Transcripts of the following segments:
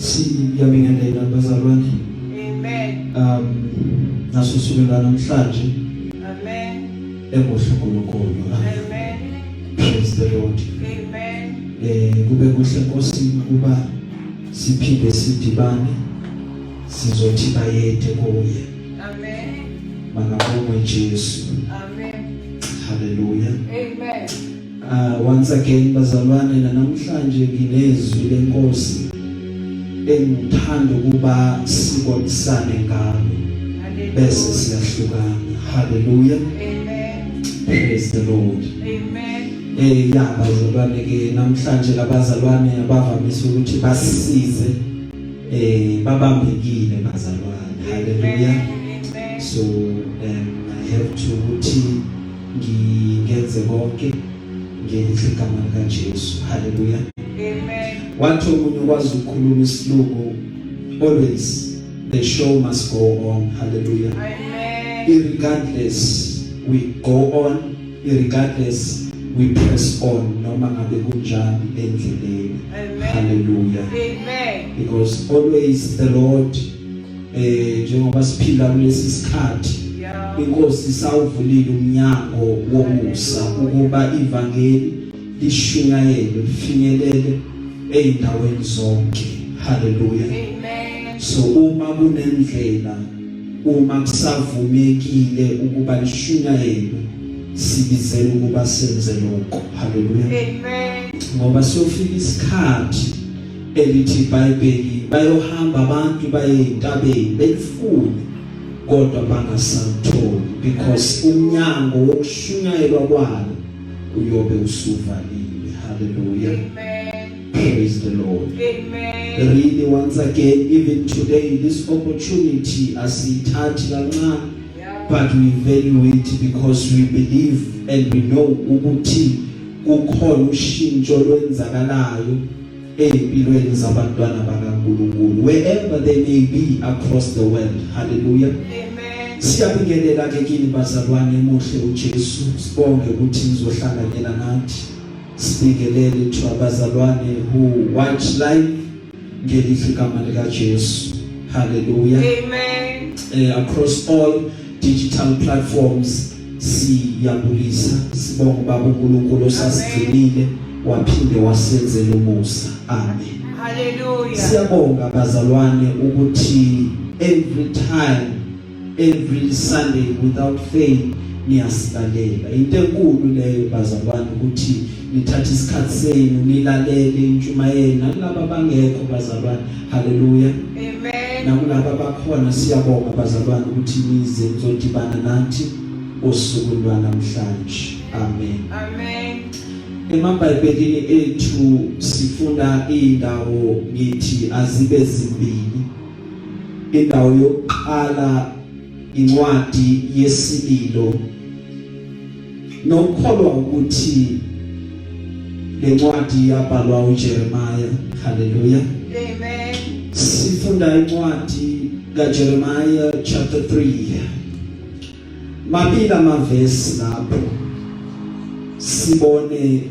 Siyabingelela bazalwane. Amen. Naso sukela namhlanje. Amen. Engohlokolo. Amen. Praise the Lord. Amen. Kube kuhle Nkosi kuba siphinde sidibane sizothi bayethe kuye. Amen. Makabongwe Jesu. Amen. Hallelujah. Amen. Once again bazalwane namhlanje nginezwi lenkosi engithanda ukuba sibonisane ngalo bese siyahlukana. Hallelujah. Amen. Praise the Lord. Amen. Ya bazalwane ke namhlanje labazalwane abavamise ukuthi basisize babambekile bazalwane. Hallelujah. Amen. So I have to ukuthi ngingenze konke ngegama lika Jesu. Hallelujah. Amen. Wathi umuntu ukwazi ukukhuluma isilungu, always the show must go on. Hallelujah. Amen. Irregardless we go on, irregardless we press on, noma ngabe kunjani endleleni. Amen. Hallelujah. Amen. Because always the Lord njengoba siphila kulesi sikhathi Yeah. inkosi isawuvulile umnyango womusa ukuba ivangeli lishunyayele lifinyelele eindaweni zonke. Hallelujah. Amen. So uma kunendlela, uma kusavumekile ukuba lishunyayele, sibizele ukuba senze lokho. Hallelujah. Amen. Ngoba siyofika isikhathi elithi iBhayibheli bayohamba abantu baye entabeni belifune kodwa bangasamtholi because umnyango wokushunyayelwa kwalo uyobe usuvalile. Hallelujah. Amen. Praise the Lord. Amen. Really once again, even today, this opportunity asithathi kancane, Yeah. but we value it because we believe and we know ukuthi kukhona ushintsho lwenzakalayo empilweni zabantwana bakaNkulunkulu wherever they may be across the world. Hallelujah. Amen. Siyabingelela ke kini bazalwane emuhle uJesu, sibonge ukuthi nizohlanganyela nathi. Sibingelele to abazalwane who watch live ngelihle igama lika Jesu. Hallelujah. Amen. Across all digital platforms siyabulisa sibonga baba uNkulunkulu osasigcinile waphinde wasenzela umusa. Amen. Hallelujah. Siyabonga bazalwane ukuthi every time, every Sunday without fail niyasilalela. Into enkulu leyo bazalwane ukuthi nithatha isikhathi senu nilalele intshumayelo nalabo bangekho bazalwane. Hallelujah. Amen. Nakulabo abakhona siyabonga bazalwane ukuthi nize nizodibana nathi usuku lwanamhlanje. Amen. Amen. EmaBhayibhelini ethu sifunda indawo ngithi azibe zimbili. Indawo yokuqala incwadi yesililo. Nokholwa ukuthi le ncwadi yabhalwa uJeremiah. Hallelujah. Amen. Sifunda incwadi kaJeremiah chapter 3. Mabila amavesi lapho sibone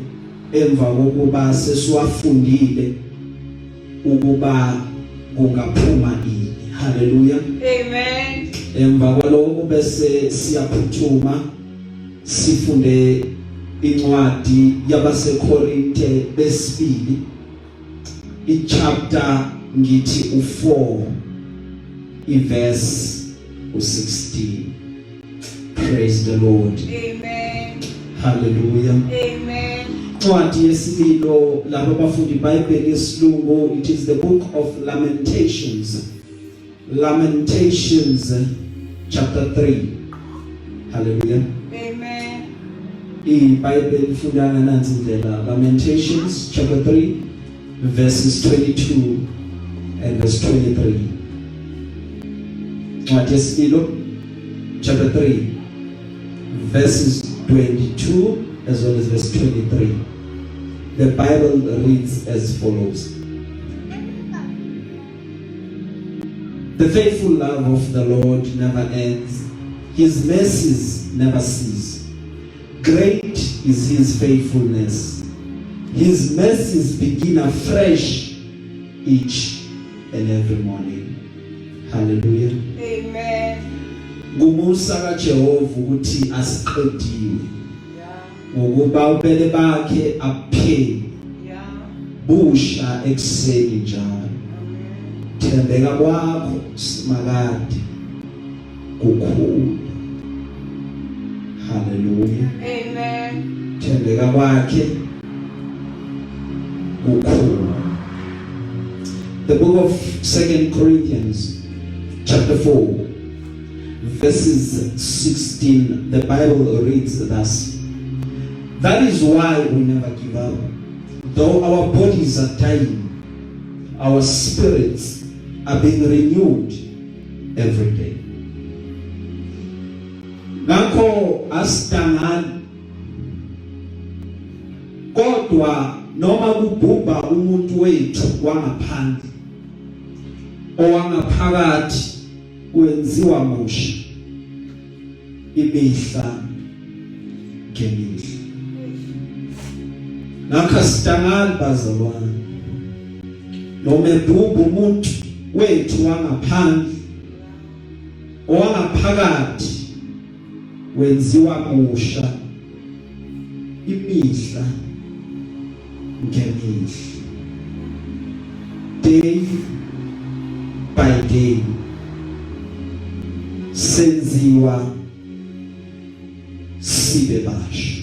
emva kokuba sesiwafundile ukuba kungaphuma ini. Hallelujah. Amen. Emva kwalokho bese siyaphuthuma sifunde incwadi yabaseKorinte besibili ichapter ngithi u4 iverse u16. Praise the Lord. Amen. Hallelujah. Amen. Incwadi yesililo labo abafundi iBhayibheli yesilungu, it is the book of Lamentations. Lamentations chapter 3. Hallelujah. Amen. iBhayibheli ifundana nansi indlela. Lamentations chapter 3 verses 22 and verse 23. Incwadi yesililo chapter 3 verses 22 as well as verse 23. The Bible reads as follows. The faithful love of the Lord never ends. His mercies never cease. Great is his faithfulness. His mercies begin afresh each and every morning. Hallelujah. Amen. Ngumusa kaJehova ukuthi asiqediwe Yeah. ngokuba ubele bakhe aphele Yeah. busha ekseni njalo. Amen. Thembeka kwakho simakade kukhulu. Hallelujah. Amen. Thembeka kwakhe kukhulu. The book of 2 Corinthians chapter 4 verses 16, the Bible reads thus: that is why we never give up. Though our bodies are dying, our spirits are being renewed every day. Ngakho asitangani kodwa noma kubhubha umuntu wethu wangaphandle owangaphakathi wenziwa musha imihla ngemihla. Ngakho asitangani bazalwane noma ebhubha umuntu wethu wangaphandle owangaphakathi wenziwa musha imihla ngemihla. Day by day senziwa sibe basha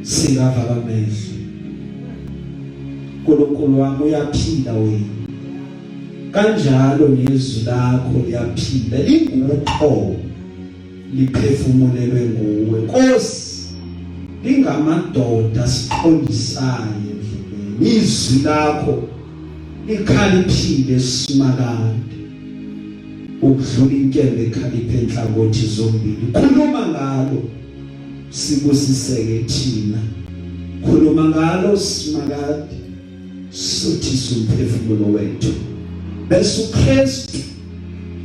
singavala amehlo. uNkulunkulu wami uyaphila wena, kanjalo nezwi lakho liyaphila lingukho liphefumulelwe nguwe. Nkosi, lingamadoda siqondisayo endleleni, izwi lakho likhaliphile simakade ukudlula inkembe ekhaliphe enhlangothi zombili. Khuluma ngalo sibusiseke thina, khuluma ngalo simakade sothisa umphefumulo wethu, bese uKristu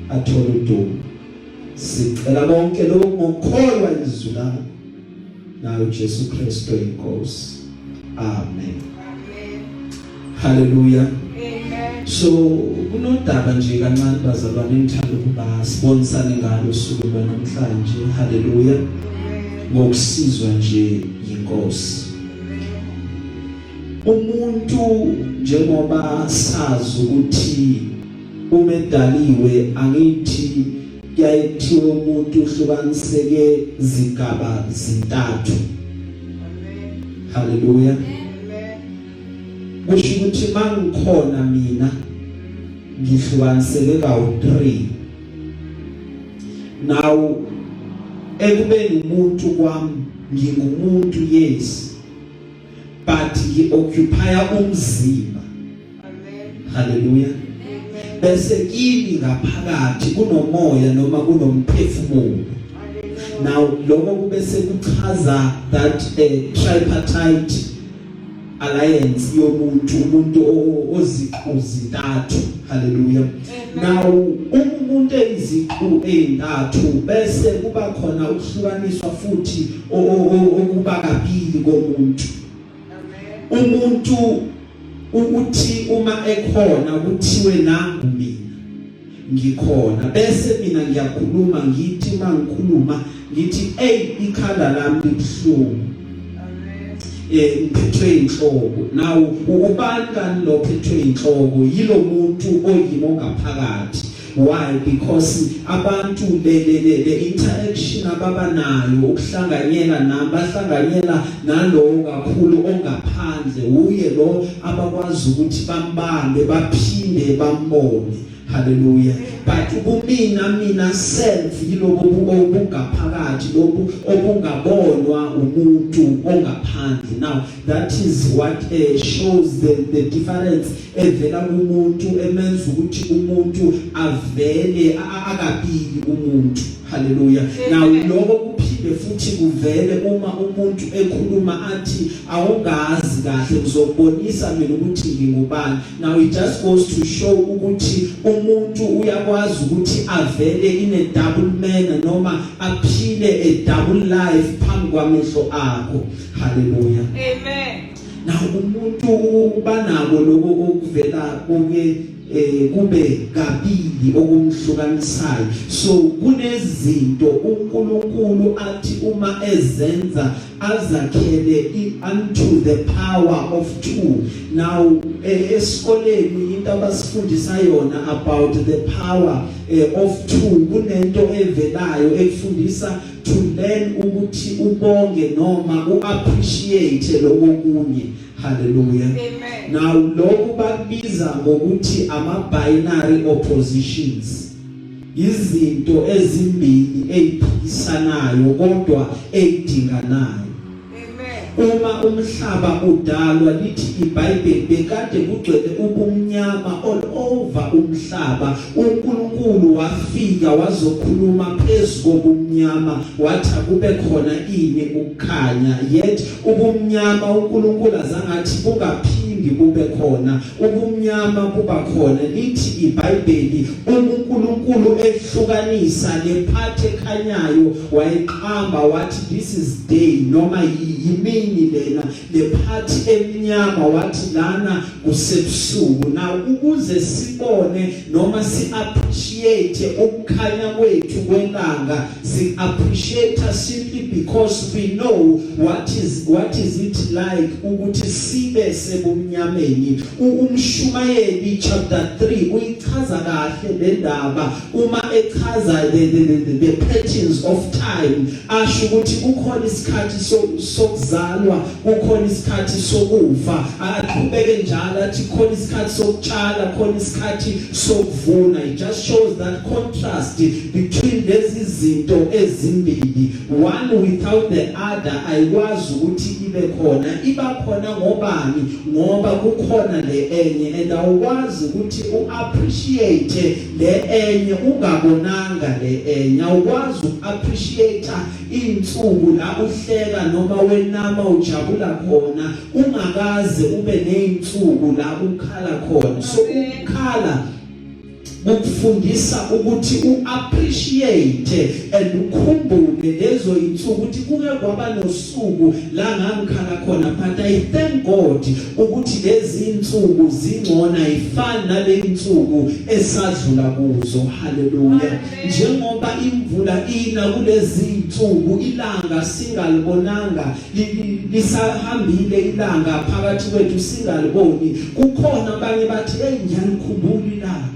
athola udumo. Sicela konke lokho ngokholwa izwi lakho nayo Jesu Kristu inkosi. Amen. Amen. Hallelujah. Amen. So kunodaba nje kancane bazalwane engithanda ukuba sibonisane ngalo usuku lwanamhlanje. Hallelujah. Amen. Ngokusizwa nje yinkosi. Umuntu njengoba sazi ukuthi umedaliwe, angithi yayithiwa umuntu uhlukaniseke zigaba zintathu. Amen. Hallelujah. Amen. Kusho ukuthi mangikhona mina ngihlukaniseke kawu-3. Now ekubeni umuntu kwami ngingumuntu, yes, but ngi-occupya umzimba. Amen. Hallelujah. Amen. Bese kimi ngaphakathi kunomoya noma kunomphefumulo. Now lokho kube sekuchaza that tripartite alliance yomuntu, umuntu oziqu-zintathu. Hallelujah. Now umuntu eziqu ezintathu bese kuba khona ukuhlukaniswa futhi okuba kabili komuntu. Umuntu ukuthi uma ekhona kuthiwe nangu mina ngikhona, bese mina ngiyakhuluma ngithi mangikhuluma ngithi ikhanda lami libuhlungu, ngiphethwe inhloko. Now ubani kanti lo phethwe inhloko? Yilo muntu oyimo ngaphakathi. Why? Because abantu le interaction ababanayo, ukuhlanganyela nami, bahlanganyela nalowo kakhulu ongaphandle, uye lo abakwazi ukuthi bambambe baphinde bambone. Hallelujah. But ubumina self yilobo obungaphakathi, lobu obungabonwa umuntu ongaphandle. Now that is what shows the difference evela kumuntu, emenza ukuthi umuntu avele akabili umuntu. Hallelujah. Now lokho kuphinde futhi kuvele uma umuntu ekhuluma athi awungazi kahle ngizobonisa mina ukuthi ngingubani. Now it just goes to show ukuthi umuntu uyakwazi ukuthi avele in a double manner noma aphile a double life phambi kwamehlo akho. Hallelujah. Amen. Now umuntu ubanako lokho okuvela kube kabili okumhlukanisayo. So kunezinto uNkulunkulu athi uma ezenza azakhele unto the power of two. Now esikoleni into abasifundisa yona about the power of two, kunento evelayo ekufundisa to learn ukuthi ubonge noma uappreciate lokho kunye. Hallelujah. Amen. Now lokhu bakubiza ngokuthi ama-binary oppositions. Izinto ezimbili eziphikisanayo kodwa ezidinganayo. Uma umhlaba udalwa lithi iBhayibheli bekade kugcwele ubumnyama all over umhlaba, uNkulunkulu wafika wazokhuluma phezulu kobumnyama wathi kube khona ini ukukhanya. Yet ubumnyama uNkulunkulu azangathi bungaphindi kube khona, ubumnyama kuba khona. Lithi iBhayibheli uNkulunkulu ehlukanisa lephathi ekhanyayo wayiqamba wathi this is day noma yimini lena, lephathi emnyama wathi lana kusebusuku. Na ukuze sibone noma si-appreciate ukukhanya kwethu kwelanga, si-appreciate simply because we know what is it like ukuthi sibe sebumnyameni. Umshumayeli chapter 3 uyichaza kahle le ndaba uma echaza the patterns of time, asho ukuthi kukhona isikhathi sokuzalwa, kukhona isikhathi sokufa, aqhubeke njalo athi khona isikhathi sokutshala, khona isikhathi sokuvuna. It just shows that contrast between lezi zinto ezimbili, one without the other ayikwazi ukuthi ibe khona. Iba khona ngobani? Ngoba kukhona le enye, and awukwazi ukuthi uappreciate le enye ungabonanga le enye. Awukwazi uappreciate insuku la uhleka noma wenama ujabula khona ungakaze ube neinsuku la ukhala khona. So ukhala ukufundisa ukuthi uappreciate and ukhumbule lezo insuku ukuthi kuke kwaba nosuku la ngangikhala khona, but I thank God ukuthi lezi insuku zingcona ifana nale insuku esadlula kuzo. Hallelujah. Njengoba imvula ina kulezi insuku, ilanga singalibonanga lisahambile ilanga phakathi kwethu singaliboni, kukhona abanye bathi ngiyalikhumbula ilanga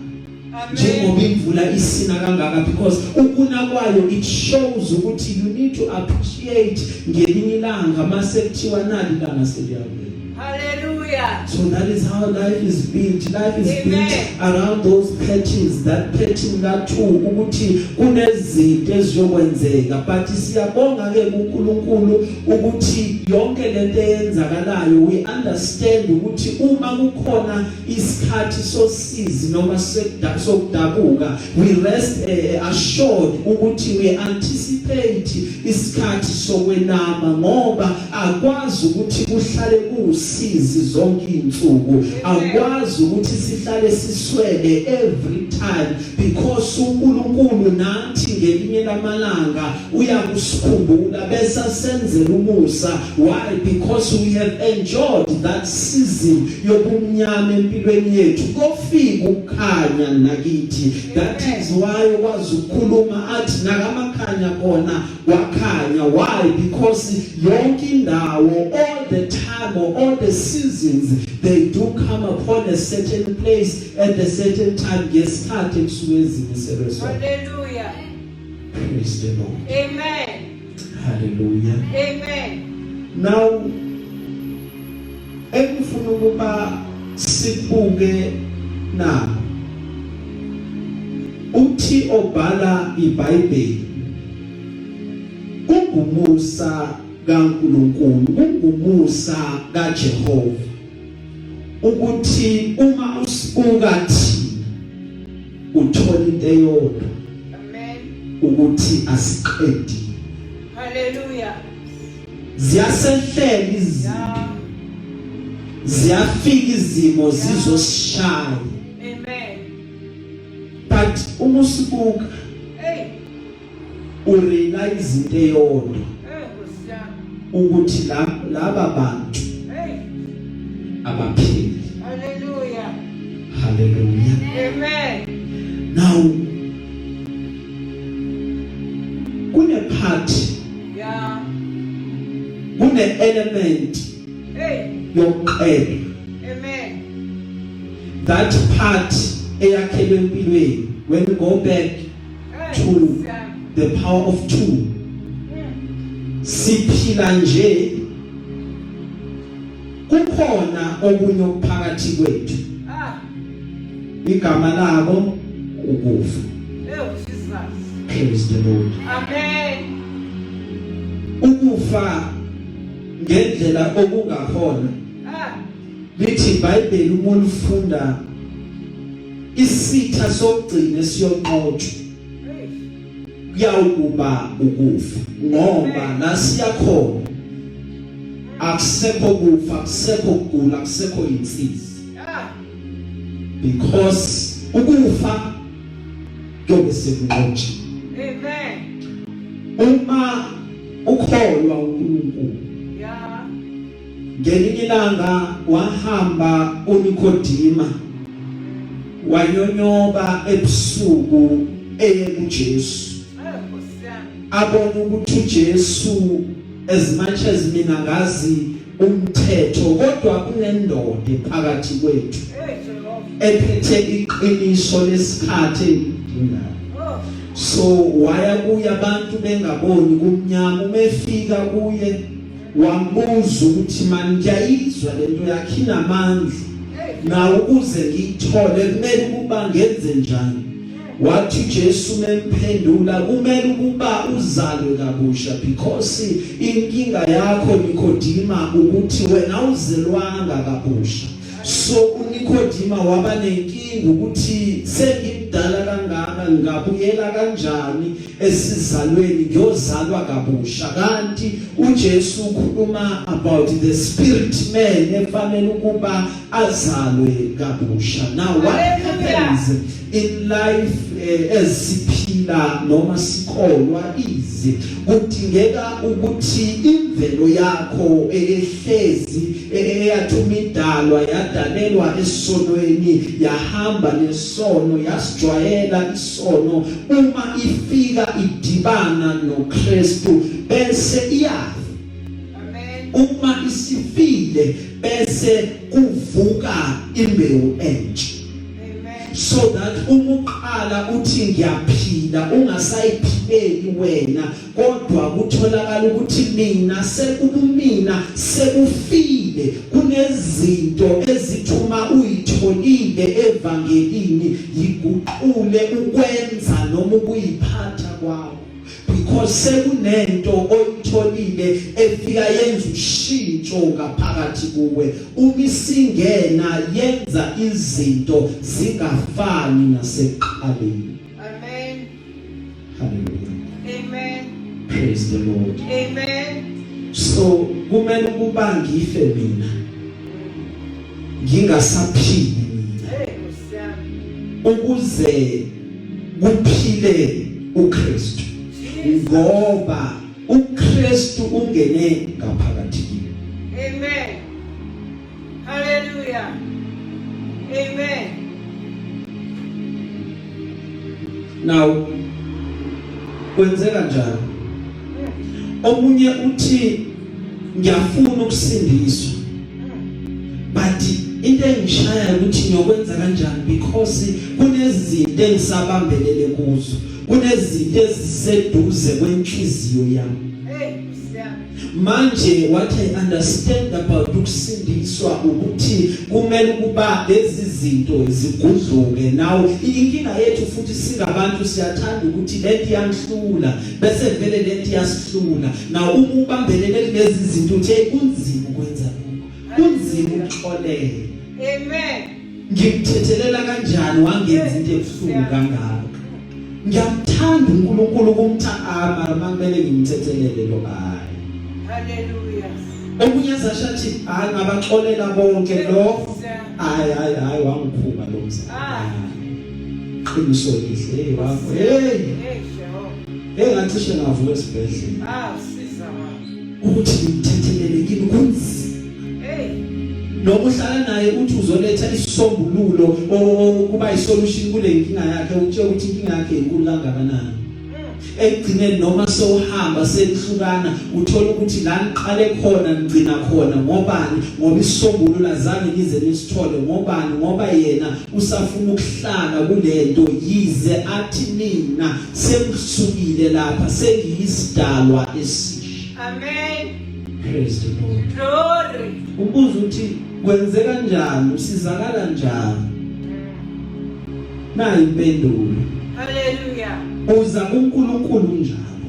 njengoba imvula isina kangaka, because ukuna kwayo it shows ukuthi you need to appreciate ngelinye ilanga mase kuthiwa nali ilanga seliyabona. Hallelujah. So that is how life is built. Life is built around those patterns, that pattern that ukuthi kunezinto eziyokwenzeka, but siyabonga ke kuNkulunkulu ukuthi yonke lento eyenzakalayo we understand ukuthi uma kukhona isikhathi sosizi noma sokudabuka, we rest assured ukuthi we anticipate isikhathi sokwenama, ngoba akwazi ukuthi kuhlale kusizi zonke insuku, akwazi ukuthi sihlale siswele every time, because uNkulunkulu nathi ngelinye lamalanga uyakusikhumbula bese senzela umusa. Why? Because we have enjoyed that season yobumnyama empilweni yethu, kofika ukukhanya nakithi. That is why kwazi ukukhuluma athi nakamakhanya khona wakhanya. Why? Because yonke indawo, all the time or all the seasons, they do come upon a certain place at a certain time. Ngesikhathi kusuke ezimiselwe sona. Hallelujah. Praise the Lord. Amen. Hallelujah. Amen. Now engifuna ukuba sibuke na uthi obhala iBhayibheli kungumusa kaNkulunkulu, kungumusa kaJehova ukuthi uma usibuka thina uthola into eyodwa, Amen. ukuthi asiqedi. Hallelujah. Ziyasehlela izimo, ziyafika izimo zizosishaya, Amen. but uma usibuka urealize into eyodwa ukuthi laba bantu abaphili. Hallelujah. Hallelujah. Amen. Now kune part, Yeah. kune element Hey. yokuqedwa. Amen. That part eyakhelwe empilweni, when we go back Hey. to Yeah. the power of two, siphila nje kukhona okunye okuphakathi kwethu, Ah. igama labo ukufa. Oh, Jesus. Praise the Lord. Amen. Ukufa ngendlela okungakhona, Ah. lithi iBhayibheli uma ulifunda, isitha sokugcina siyonqotshwa Hey. kuyawukuba ukufa, ngoba nasiyakhona akusekho kufa, akusekho ukugula, akusekho insizi, Ah. because ukufa kuyobe sekunqotshwe. Amen. Uma ukholwa uNkulunkulu, Yeah. ngelinye ilanga wahamba uNikodima wanyonyoba ebusuku eye kuJesu, Oh, Sam. abona ukuthi uJesu, as much as mina ngazi umthetho, kodwa kunendoda phakathi kwethu Hey, Jehovah. ephethe iqiniso lesikhathi elidingayo. Oh. So waya kuye abantu bengaboni kumnyama, umefika kuye wambuza ukuthi manje ngiyayizwa lento yakhe inamandla, Hey. na ukuze ngiyithole kumele ukuba ngenze njani? Wathi Jesu memphendula, kumele ukuba uzalwe kabusha, because inkinga yakho Nikodima ukuthi wena uzelwanga kabusha. So uNikodima waba nenkinga ukuthi sengimdala kangaka ngabuyela kanjani esizalweni ngiyozalwa kabusha, kanti uJesu ukhuluma about the spirit man efanele ukuba azalwe kabusha. Now what happens in life esiphila noma sikholwa izi kudingeka ukuthi imvelo yakho ehlezi eyathuma idalwa yadalelwa esonweni, yahamba nesono, yasijwayela isono, uma ifika idibana noKristu bese iyafa. Amen. Uma isifile bese kuvuka imbewu entsha, Amen. so that umuqala uthi ngiyaphila ungasayiphileli wena, kodwa kutholakala ukuthi mina sekubumina sekufile. Kunezinto ezithuma uyitholile evangelini yiguqule ukwenza noma ukuyiphatha kwakho, because sekunento oyitholile efika yenza ushintsho ngaphakathi kuwe. Uma isingena yenza izinto zingafani nasekuqaleni. Amen. Hallelujah. Amen. Praise the Lord. Amen. So kumele ukuba ngife mina ngingasaphili mina Hey, Sam. ukuze kuphile uKristu, Jesus. ngoba uKristu ungene ngaphakathi kimi. Amen. Hallelujah. Amen. Now kwenzeka njalo, omunye uthi ngiyafuna ukusindiswa, but into engishaya ukuthi ngiyokwenza kanjani, because kunezinto engisabambelele kuzo, kunezinto eziseduze kwenhliziyo yami. Hey, Sam. Manje what I understand about ukusindiswa ukuthi kumele ukuba lezi zinto zigudluke. Now inkinga yethu futhi singabantu siyathanda ukuthi lento iyanhlula bese vele lento iyasihlula. Now uma ubambelele lezi zinto uthi kunzima ukwenza lokho, kunzima ukuxolela. Amen. Ngimthethelela kanjani wangenza into ebuhlungu kangaka? Ngiyamthanda uNkulunkulu kumthanda kumele ngimthethelele lo hayi. Hallelujah. Omunye zashathi ngabaxolela bonke lo hayi wangiphuka lo mzala. Qiniso lihle wakho. Hey, Hey, Jehovah. ngacishe ngavuka esibhedlela. Ah, sister. Ukuthi ngimthethelele kimi kunzima. Hey. noma uhlala naye uthi uzoletha isisombululo kuba isolution kule inkinga yakhe utshela ukuthi inkinga yakhe inkulu kangakanani ekugcineni noma sewuhamba sekuhlukana uthola ukuthi la niqale khona ngcina khona ngobani ngoba isisombululo azange nize nisithole ngobani ngoba yena usafuna ukuhlala kulento yize athi mina sekusukile lapha sengiyisidalwa esisha. Amen. Praise the Lord. Glory. Ubuza uthi kwenze kanjani usizakala kanjani na impendulo. Hallelujah. Uza kuNkulunkulu njalo.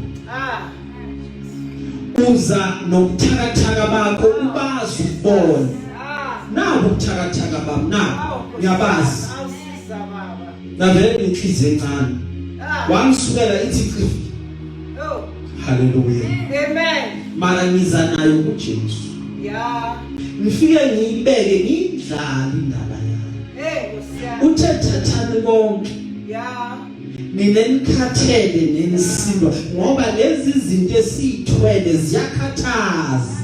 Uza nobuthakathaka bakho ubazi ubone. Nabu ubuthakathaka bami nabu ngiyabazi. Awusiza baba. Navele inhliziyo encane. Wangisukela ithi qifi. Oh. Hallelujah. Amen. Mara ngiza nayo kuJesu. Yeah. Ngifike ngiyibeke ngidlala indaba yakhe. Hey, Nkosi. Uthe thathani konke. Yeah. Ninenkhathele nenisindwa ngoba lezi zinto esithwele ziyakhathaza.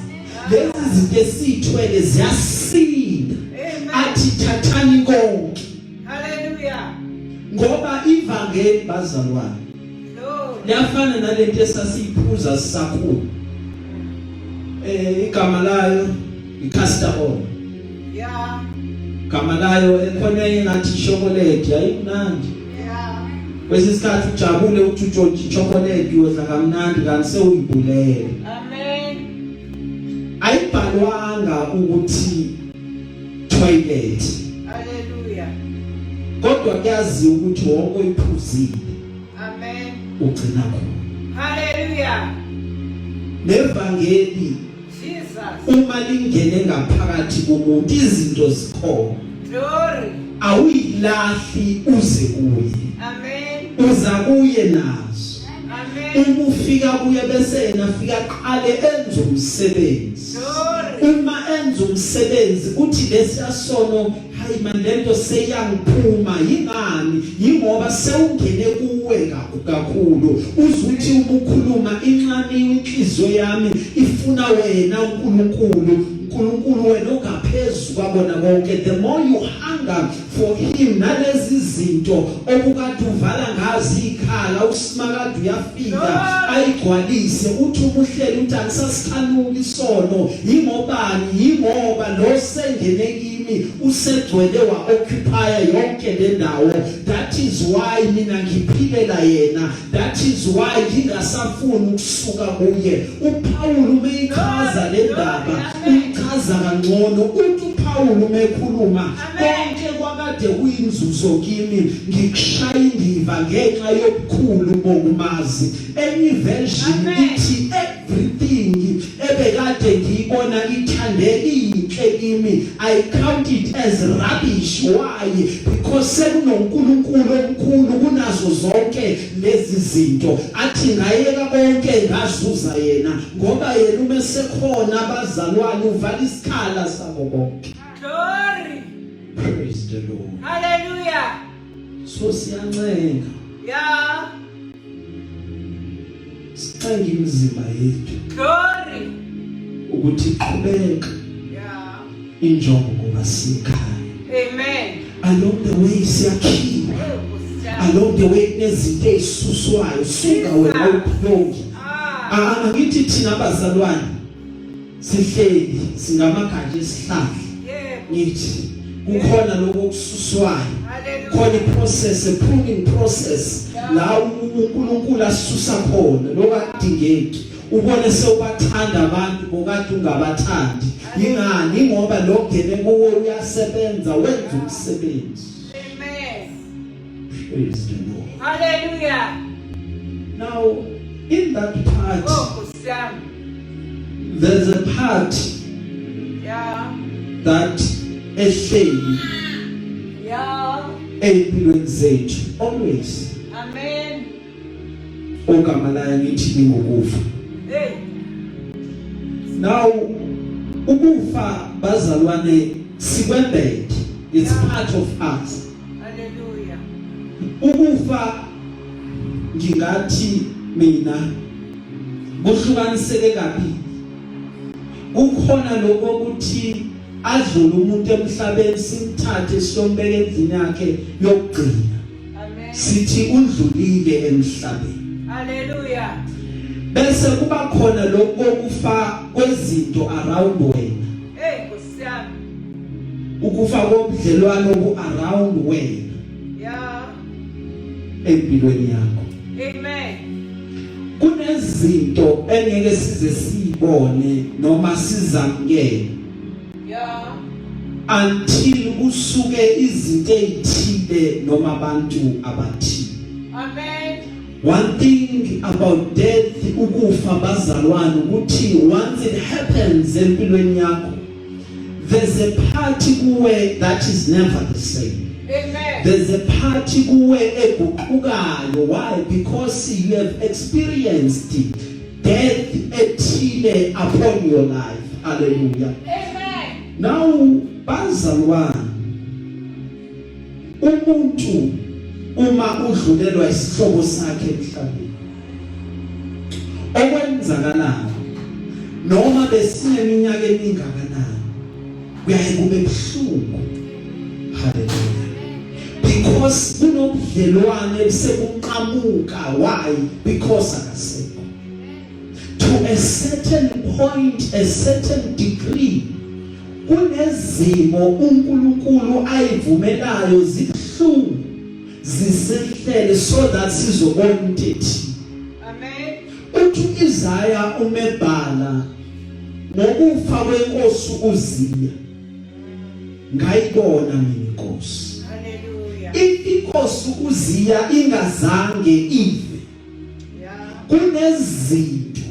Lezi zinto esithwele ziyasinda. Athi thathani konke. Hallelujah. Ngoba ivangeli bazalwane. No. Liyafana nalento esasiphuza sisakhula. Igama layo iCastor Oil. Yeah. Igama layo ekhona engathi chocolate ayimnandi. Yeah. Kwesikhathi ujabule uthi uJoji chocolate uyodla kamnandi kanti sewuyibulele. Amen. Ayibhalwanga ukuthi toilet. Hallelujah. Kodwa kuyazi ukuthi wonke oyiphuzile. Amen. Ugcina khona. Hallelujah. Nevangeli Jesus. uma lingene ngaphakathi komuntu izinto zikhona. Glory. Awuyilahli uze kuye. Amen. Uza kuye nazo. Amen. Uma ufika kuye bese yena afika aqale enze umsebenzi. Glory. Uma enze umsebenzi uthi lesiyasono hayi mandento seyangiphuma yingani yingoba sewungene kuwe kakhulu uzuthi ukukhuluma inxani inhliziyo yami ifuna wena uNkulunkulu wena ongaphezulu kwabona konke. The more you hunger for him nalezi zinto obukade uvala ngazi ikhala usimakade uyafika ayigcwalise uthi umuhleli uthi angisasithanuki isono yingoba lo sengene kimi usegcwele wa occupy yonke le ndawo. That is why mina ngiphilela yena. That is why ngingasafuni ukusuka kuye. uPaul umeyichaza le ndaba uchaza kangcono uthi uPaul umekhuluma konke kwakade kuyinzuzo kimi ngikushaya indiva ngenxa yobukhulu bokumazi. Enye version ithi everything ebekade ngiyibona ithandeke inhle kimi I count it as rubbish. Why? Because sekunoNkulunkulu omkhulu kunazo zonke lezi zinto. Athi ngayeka konke ngazuza yena ngoba yena uma sekhona abazalwane uvala isikhala sabo konke. Glory. Praise the Lord. Hallelujah. So siyancenga Yeah. sicenge imizimba yethu Glory. ukuthi iqhubeke Yeah. injongo ngoba sikhaya. Amen. Along the way siyakhiwa. Oh, Nkosi. Along the way kunezinto ezisuswayo suka wena ukhongi. Angithi thina abazalwane sihleli singamagatsha esihlahla. Yeah. Ngithi kukhona lokho okususwayo. Hallelujah. Khona iprocess, a pruning process la uNkulunkulu asisusa khona lokadingeki. Ubone sewubathanda abantu bokade ungabathandi. Yingani ngoba lo ngene kuwe uyasebenza wenza umsebenzi. Amen. Praise the Lord. Hallelujah. Now in that part Oh, Nkosi. there's a part Yeah. that ehleli Yeah. empilweni zethu always Amen. ogama layo ngithi ngokufa. Hey. Now ukufa bazalwane sikwembethe, it's part of us. Hallelujah. Ukufa ngingathi mina kuhlukaniseke kabi. Kukhona lokho ukuthi adlule umuntu emhlabeni simthathe siyombeka endlini yakhe yokugcina Amen. sithi udlulile emhlabeni. Hallelujah. Bese kuba khona lokho kufa kwezinto around wena. Hey, Nkosi yami. Ukufa kobudlelwano ku around wena Yeah. empilweni yakho. Amen. Kunezinto engeke size sibone noma sizamkele Yeah. until kusuke izinto ezithile noma abantu abathile. Amen. One thing about death, ukufa bazalwane, ukuthi once it happens empilweni yakho, there's a part kuwe that is never the same. Amen. There's a part kuwe eguqukayo. Why? Because you have experienced death ethile upon your life. Hallelujah. Amen. Now, bazalwane, umuntu uma udlulelwa isihlobo sakhe emhlabeni, okwenzakalayo noma besineminyaka emingakanani, kuyaye kube buhlungu. Hallelujah. Because kunobudlelwane sebuqhamuka. Why? Because akasekho. To a certain point, a certain degree, kunezimo uNkulunkulu ayivumelayo zibuhlungu zisehlele so that sizobona ukuthi. Amen. Uthi Isaya umebhala ngokufa kwenkosi uZiya, ngayibona mina inkosi. Hallelujah. Inkosi uZiya ingazange ife, Yeah. kunezinto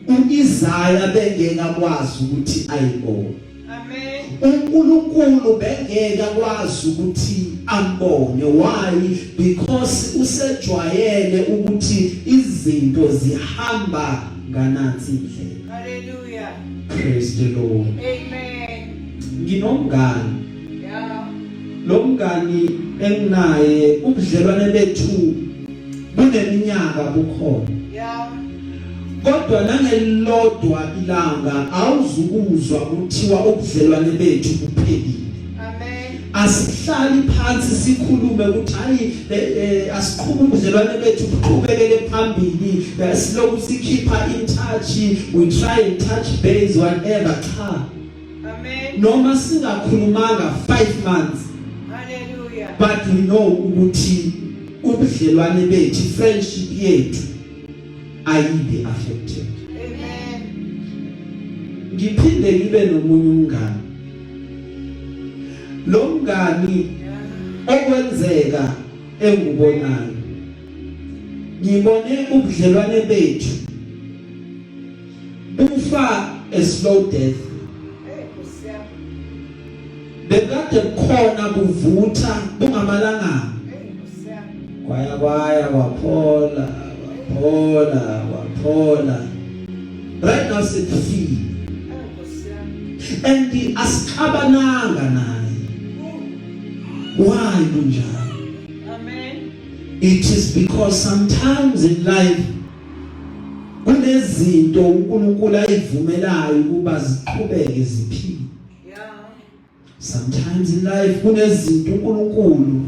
uIsaya bengeke akwazi ukuthi ayibone. Amen. uNkulunkulu bengeke akwazi ukuthi ambone. Why? Because usejwayele ukuthi izinto zihamba nganansi indlela. Hallelujah. Praise the Lord. Amen. Nginomngani, Yeah. lo mngani enginaye ubudlelwane bethu buneminyaka bukhona, Yeah. kodwa nangelilodwa ilanga awuzukuzwa kuthiwa ubudlelwane bethu buphelile. Amen. Asihlali phansi sikhulume ukuthi hayi asiqhube ubudlelwane bethu buqhubekele phambili, siloku sikhipha in touch, we try and touch base whatever. Cha, Amen. noma singakhulumanga 5 months, Hallelujah. but we know ukuthi ubudlelwane bethu, friendship yethu ayibe affected. Amen. Ngiphinde ngibe nomunye umngani, lo mngani Yeah. okwenzeka engubonayo, ngibone ubudlelwane bethu bufa a slow death. Hey, Nkosi yami. Bekade khona kuvutha bungamalanga, Hey, Nkosi yami. kwaya kwaphola. Right now sekufile, Hey, Nkosi yami. and asixabananga naye. Why kunjalo? Amen. It is because sometimes in life kunezinto uNkulunkulu ayivumelayo ukuba ziqhubeke ziphile. Yeah. Sometimes in life kunezinto uNkulunkulu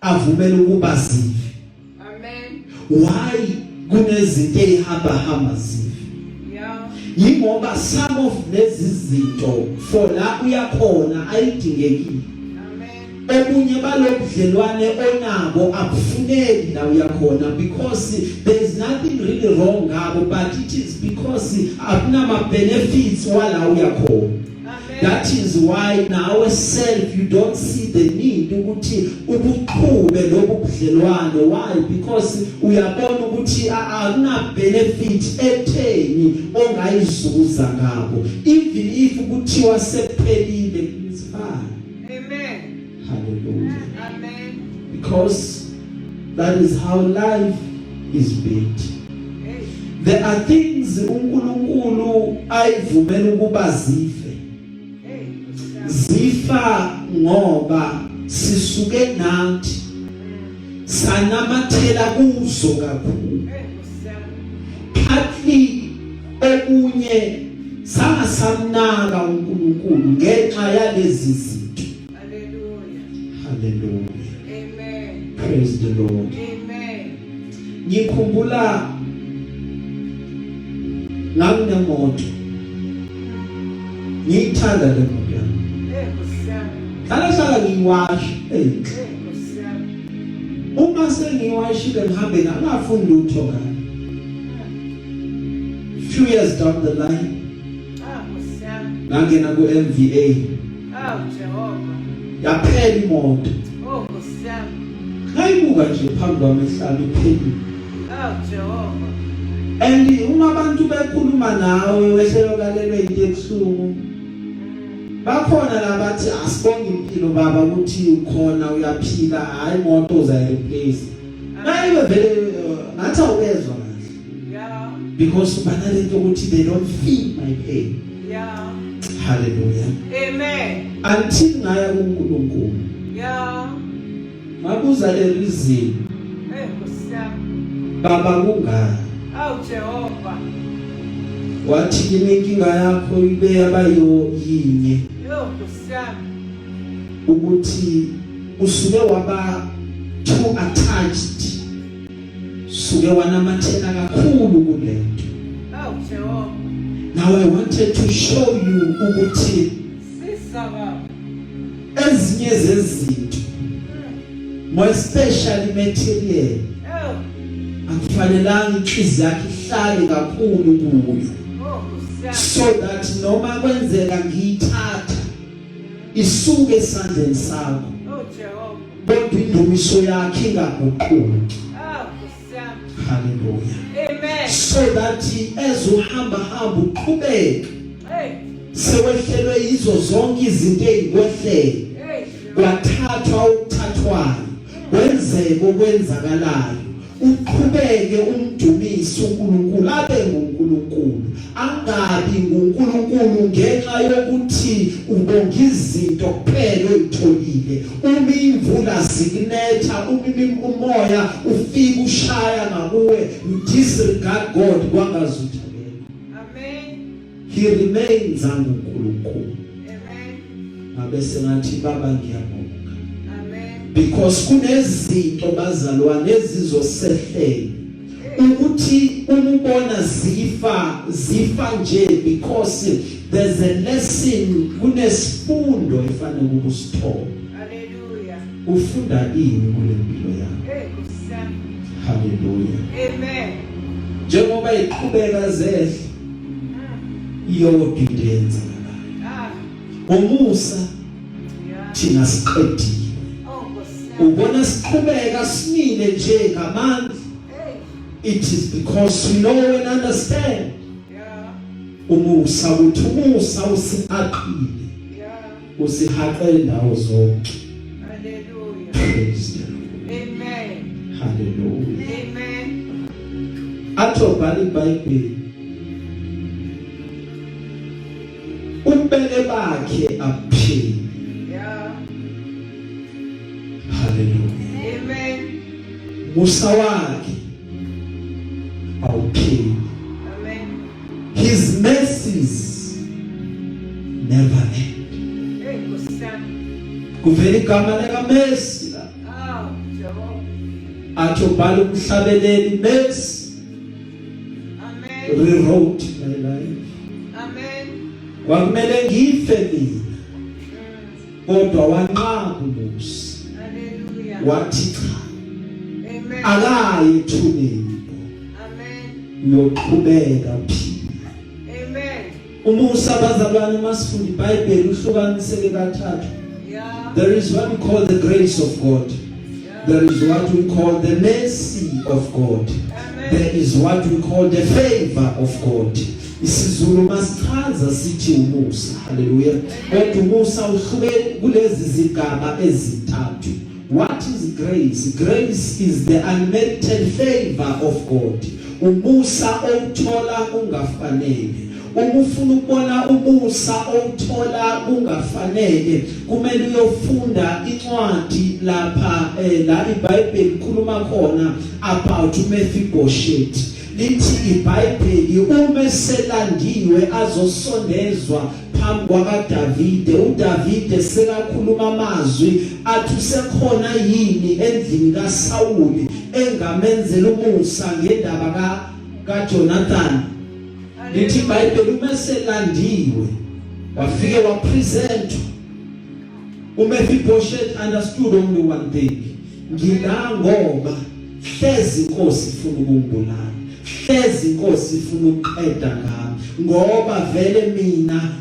avumela ukuba zife. Amen. Why? Kunezinto ezihamba zife. Yeah. Yingoba some of lezi zinto for la uyakhona ayidingekile. Amen. Obunye balobudlelwane onabo abufuneki la uyakhona, because there is nothing really wrong ngabo, but it is because akunama benefits wala uyakhona. Amen. That is why now self you don't see the need ukuthi ubuqhube lobudlelwane. Why? Because uyabona ukuthi akuna benefit etheni ongayizuza ngabo, even if kuthiwa sephelile, it's fine. Amen. Hallelujah. Amen. Because that is how life is built. Hey. There are things uNkulunkulu ayivumela ukuba zife. Hey, Nkosi yami. Zifa ngoba sisuke nathi sanamathela kuzo kakhulu. Hey, Nkosi yami. Partly okunye sangasamnaka uNkulunkulu ngenxa yalezi zinto. Hallelujah. Hallelujah. Amen. Praise the Lord. Amen. Ngikhumbula nganginemoto. Ngiyithanda le moto yami. Kusiyami. Hlala ngiyiwasha. Kusiyami. Uma sengiyiwashile ngihambe ngingafuni lutho ngani. Few years down the line. Kusiyami. Ngangena ku MVA. Jehova. Yaphela imoto. Kusiyami. Ngayibuka nje phambi kwami ehlala iphelile. Jehova. And uma abantu bekhuluma nawe wehlelo kalelwe into ebusuku. Bakhona labathi asibonge impilo baba ukuthi ukhona uyaphila hayi imoto uzayireplace. Nayiwe vele ngathi awezwa kahle. Yeah. Because banalento ukuthi they don't feel my pain. Yeah. Hallelujah. Amen. Until ngaya kuNkulunkulu. Yeah. Ngabuza le reason. Kusiyami. Baba kungani? Jehova. Wathi inkinga yakho ibe yabayo yinye. Kusiyami. Ukuthi usuke waba too attached. Suke wanamathela kakhulu kulento. Jehova. Now I wanted to show you ukuthi Sisaba. ezinye zezinto more especially material akufanelanga inhliziyo yakhe ihlale kakhulu kuyo. So that noma kwenzeka ngiyithatha isuke esandleni sakho. Jehova. Kodwa indumiso yakhe ingaguquki. Kusiyami. Hallelujah. Amen. So that ezohamba uqhubeke sewehlelwe yizo zonke izinto ezikwehlele kwathathwa ukuthathwayo kwenzeke okwenzakalayo uqhubeke umdumise uNkulunkulu abe nguNkulunkulu angabi nguNkulunkulu ngenxa yokuthi ubonga izinto kuphela oyitholile. Uma imvula zikunetha umoya ufika ushaya ngakuwe you disregard God kwangazuthabela. Amen. He remains uNkulunkulu. Amen. Ngabe sengathi baba ngiyabonga. Amen. Because kunezinto bazalwane ezizosehlela ukuthi umubona zifa nje because there's a lesson kunesifundo efanele ukusithola. Hallelujah. Ufunda ini kule mpilo yakho? Kusiyami. Hallelujah. Amen. Njengoba iqhubeka zehle iyodwa into yenzakalayo. Umusa thina siqedile. Ubona siqhubeka simile nje ngamandla. It is because we know and understand. Umusa uthi umusa usihaqile. Usihaqele ndawo zonke. Hallelujah. Praise the Lord. Amen. Hallelujah. Amen. Atobhala iBhayibheli. Umbele bakhe aphile. Hallelujah. Amen. Musa wakhe awupheli. Amen. His mercies never end. Kusiyami. Kuvela igama lika mercy la. Jehova. Atobhala umhlabeleli mercy. Amen. Rewrote my life. Amen. Kwakumele ngife mina. Kodwa wanqaba umusa. Hallelujah. Wathi cha. Amen. Akayi ethuneni. Amen. Uyoqhubeka phila. Amen. Umusa bazalwane masifunda iBhayibheli uhlukaniseke kathathu. Yeah. There is what we call the grace of God. There is what we call the mercy of God. Amen. There is what we call the favor of God. Isizulu masichaza sithi umusa. Hallelujah. Kodwa umusa uhluke kulezi zigaba ezithathu. What is grace? Grace is the unmerited favor of God. Umusa othola ungafanele. Uma ufuna ukubona umusa othola ungafanele kumele uyofunda incwadi lapha la iBhayibheli ikhuluma khona about uMephibosheth. lithi iBhayibheli uma selandiwe azosondezwa phambi kwaDavide uDavide sekakhuluma amazwi athi sekhona yini endlini kaSawuli engamenzela umusa ngendaba kaJonathan lithi iBhayibheli uma selandiwe wafike wapresent uMephibosheth understood only one thing ngila ngoba hlezi inkosi ifuna ukungibulala hlezi inkosi ifuna ukuqeda ngami ngoba vele mina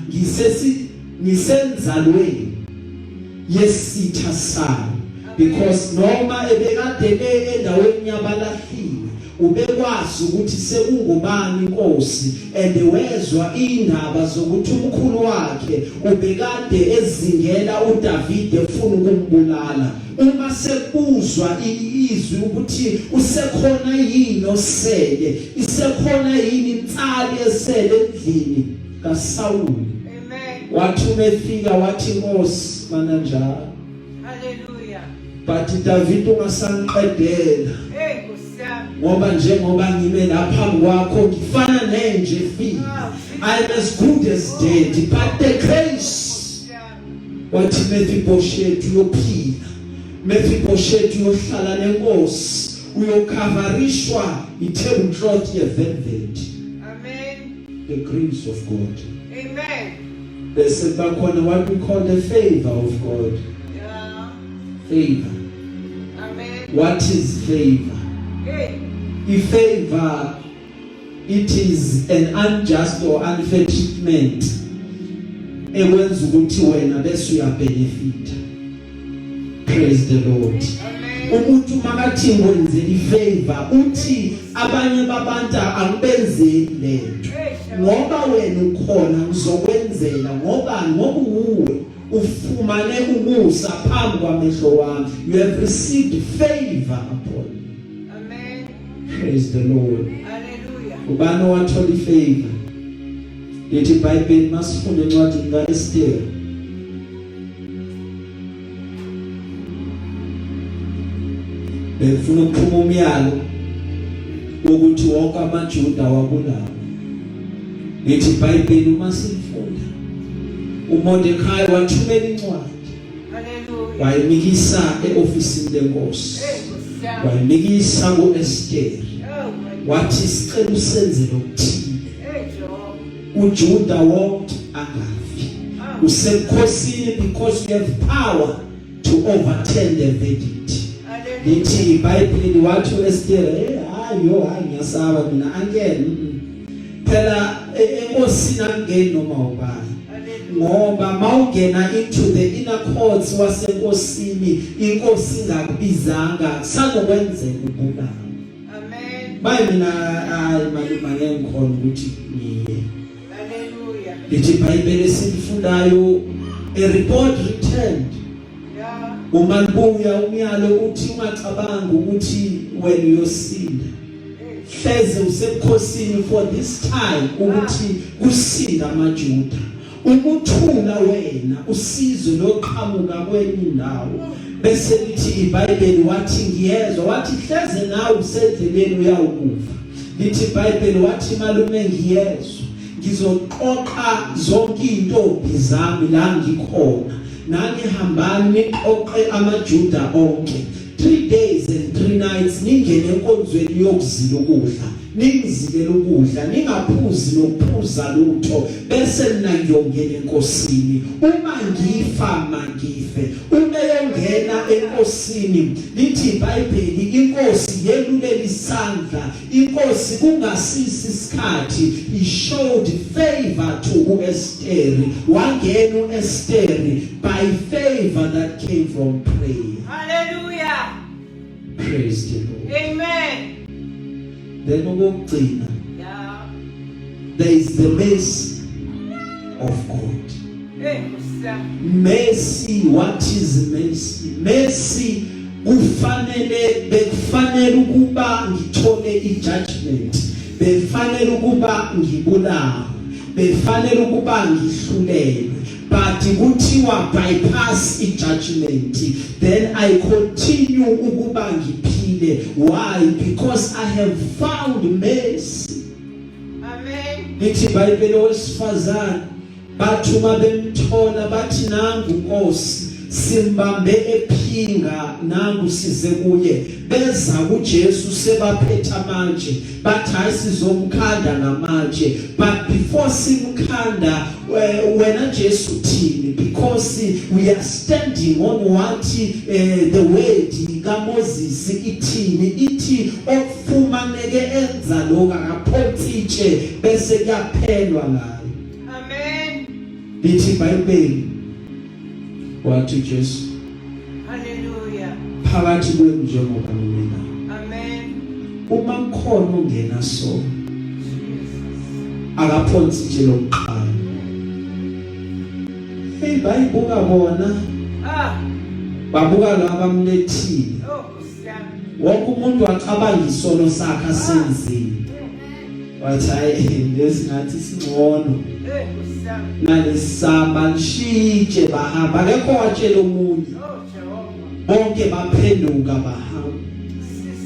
ngisenzalweni yesitha sami because noma ebekade endaweni yabalahliwe ubekwazi ukuthi sekungubani inkosi wezwa indaba zokuthi umkhulu wakhe ubekade ezingela uDavide efuna ukumbulala uma sekuzwa izwi ukuthi usekhona yini osele isekhona yini insali esele endlini kaSawuli Amen. wathi umefika wathi Nkosi mana njalo Hallelujah. but Davide ungasanqedela ngoba njengoba ngime lapha kwakho ngifana nenje fika I am as good as dead but the grace wathi Mephibosheth uyophila Mephibosheth uyohlala nenkosi uyokhavarishwa ithebulucloth yevelvet Amen. the grace of God Amen. bese bakhona what we call the favor of God Yeah. favor Amen. what is favor Hey. Favor it is an unjust or unfair treatment ekwenza ukuthi wena bese uyabenefita praise the Lord Amen. umuntu makathi ngwenze ifavor uthi abanye babantu angibenzeli lento ngoba wena ukhona ngizokwenzela ngoba uwe ufumane umusa phambi kwamehlo wami you have received favor upon you. Amen. Praise the Lord. Hallelujah. Ubani wathola ifavor lithi iBhayibheli masifunde incwadi kaEsther befuna ukuphuma umyalo ukuthi wonke amaJuda wabulawa lithi iBhayibheli uma sifunda uMordekhai wathumela incwadi Hallelujah. wayimikisa eofisini lenkosi wayimikisa kuEsther wathi sicela usenzele okuthile uJuda wonke angafi usemkhosini because you have power to overturn the verdict lithi iBhayibheli wathi uEsther hayi ngiyasaba mina angene phela enkosini angeni noma ubani ngoba mawungena into the inner courts wasenkosini inkosi ingakubizanga sanokwenzeka ubulala Amen. bayi mina maluma ngikhona ukuthi niye Hallelujah. lithi iBhayibheli sifundayo a report returned Yeah. uma libuya umyalo uthi ungacabanga ukuthi wena uyosinda hleze usebukhosini for this time ukuthi kusinda amaJuda umuthula wena usizo loqhamuka kwenye indawo bese lithi iBhayibheli wathi ngiyezwa wathi hleze nawe usendleleni uyawukufa lithi iBhayibheli wathi malume ngiyezwa ngizoqoqa zonke intombi zami la ngikhona nangihambani niqoqe amaJuda onke 3 days and 3 nights ningene enkonzweni yokuzila ukudla ningizile ukudla ningaphuzi nokuphuza lutho bese mina ngiyongena enkosini uma ngifa mangife uma yongena enkosini lithi iBhayibheli inkosi yelulela isandla inkosi kungasisi isikhathi he showed favor to Esther wangena uEsther by favor that came from prayer. Hallelujah. Praise the Lord. Amen. Then ukugcina Yeah. there is the mercy of God. Hey, Mercy, what is mercy? Mercy bekufanele ukuba ngithole ijudgment befanele ukuba ngibulawe befanele ukuba ngihlulelwe but kuthiwa bypass ijudgment then I continue ukuba ngiphile ngijabulile. Why? Because I have found mercy. Amen. Lithi iBhayibheli owesifazane bathi uma bemthola bathi nangu Nkosi simbambe ephinga nangu size kuye. Beza kuJesu sebaphethe amanje bathi hayi sizomkhanda ngamanje. But before simkhanda wena Jesu thini, because we are standing on what the word kaMoses ithini, ithi okufumaneke enza lokho akaphontsitshe bese kuyaphelwa ngayo. Amen. Lithi iBhayibheli wathi Jesu Hallelujah. phakathi kwenu njengoba mina. Amen. Uma mkhono ungena so Jesus. akaphontsitshe lokuqala. Bayibuka bona babuka laba bamlethile. Oh, Christian. Wonke umuntu wacabanga isono sakhe asenzile. Wathi hayi lesingathi singcono. Christian. Nalesamba lishije bahamba akekho watshela umunye. Oh, Jehovah. Bonke baphenduka bahamba.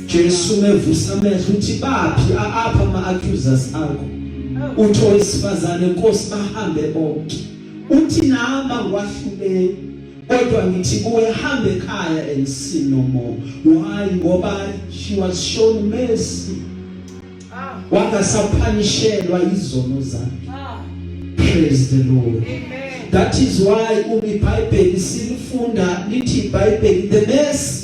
Jesu mevusa amehlo uthi baphi apha ama-accusers akho. Uthi owesifazane Nkosi bahambe bonke. Uthi nahamba ngwahluleni kodwa ngithi kuwe hambe ekhaya and sin no more. Why? Ngoba she was shown mercy. Wangasaphanishelwa izono zakhe. Praise the Lord. Amen. That is why iBhayibheli silifunda lithi iBhayibheli the mercy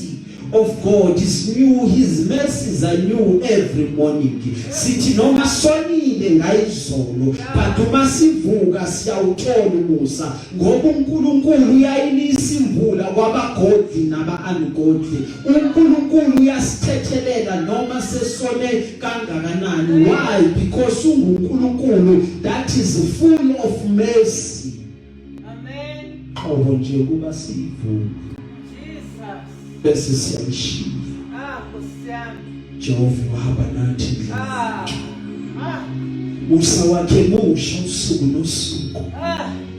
of God is new, his mercies are new every morning. Sithi noma sonile ngayizolo but uma sivuka siyawuthola umusa ngoba uNkulunkulu uyayinisa imvula kwabagodli naba-ungodly. uNkulunkulu uyasithethelela noma sesone kangakanani. Why? Because unguNkulunkulu that is full of mercy. Amen. Qobo nje kuba sivuka bese siyamshiya. Christian. Jehova wahamba nathi. Musa wakhe musha usuku nosuku.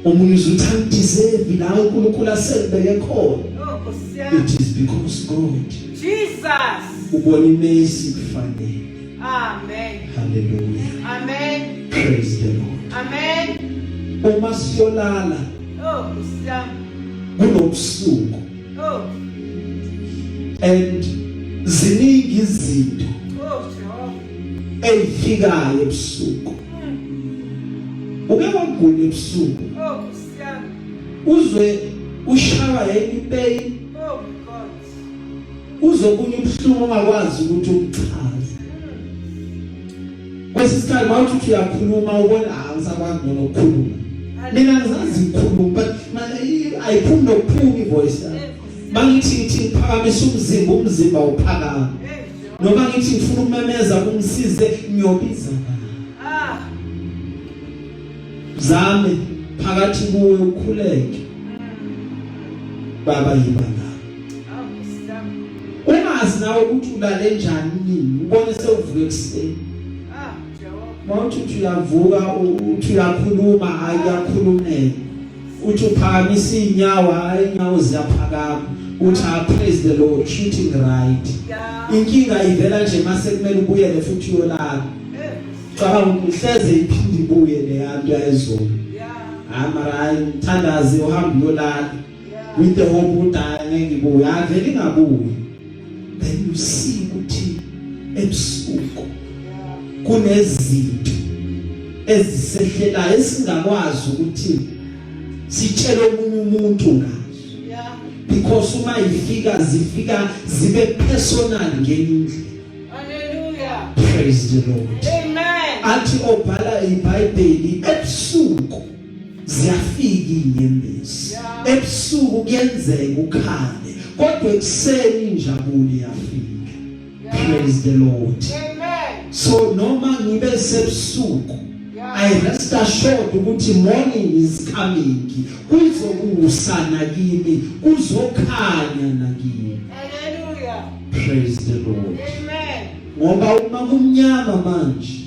Omunye uzuthandizevi la uNkulunkulu asebeke khona. Christian. It is because God. Jesus. Ubona imesi kufanele. Amen. Hallelujah. Amen. Praise the Lord. Amen. Uma siyolala Christian. kunobusuku Oh. and ziningi izinto Jehovah. ezifikayo ebusuku. Uke wagula ebusuku Christian. uzwe ushawa yini pain, God. uzokunye ubuhlungu ongakwazi ukuthi ubuchaze. Kwesisikhathi mawuthi uyakhuluma ubona angisakwazi nokukhuluma. Mina ngizazi ukukhuluma but ayiphumi nokuphuma ivoice yami. Mangithi phakamise umzimba uphakama. Noma ngithi ngifuna ukumemeza kumsize ngiyobiza. Zame phakathi kuwe ukhuleke. Baba yibanga. Ungazi nawe ukuthi ulale njani nini. Ubone sewuvuka ekseni. Mawuthi uyavuka uthi uyakhuluma ayakhulumela. Uthi uphakamisa inyawo inyawo ziyaphakama. Uthi praise the Lord, treating right. Inkinga ivela nje mase kumele ubuyele futhi uyolala. Cabanga uhleze iphinde ibuye le yanto yayizolo. Amara thandazi uhamba uyolala. With the hope ukuthi ngeke ibuye. Avela ingabuyi. Then you see ukuthi ebusuku kunezinto ezisehlelayo esingakwazi ukuthi sitshele omunye umuntu ngazo. Because uma zifika zibe personal ngendlela. Hallelujah. Praise the Lord. Amen. Athi obhala iBhayibheli ebusuku ziyafika inyembezi. Ebusuku kuyenzeka ukhale kodwa ekseni injabulo iyafika. Praise the Lord. Amen. So noma ngibe sebusuku I rest assured ukuthi morning is coming. Kuzokusana kimi, kuzokhanya nakimi. Hallelujah. Praise the Lord. Amen. Ngoba uma kumnyama manje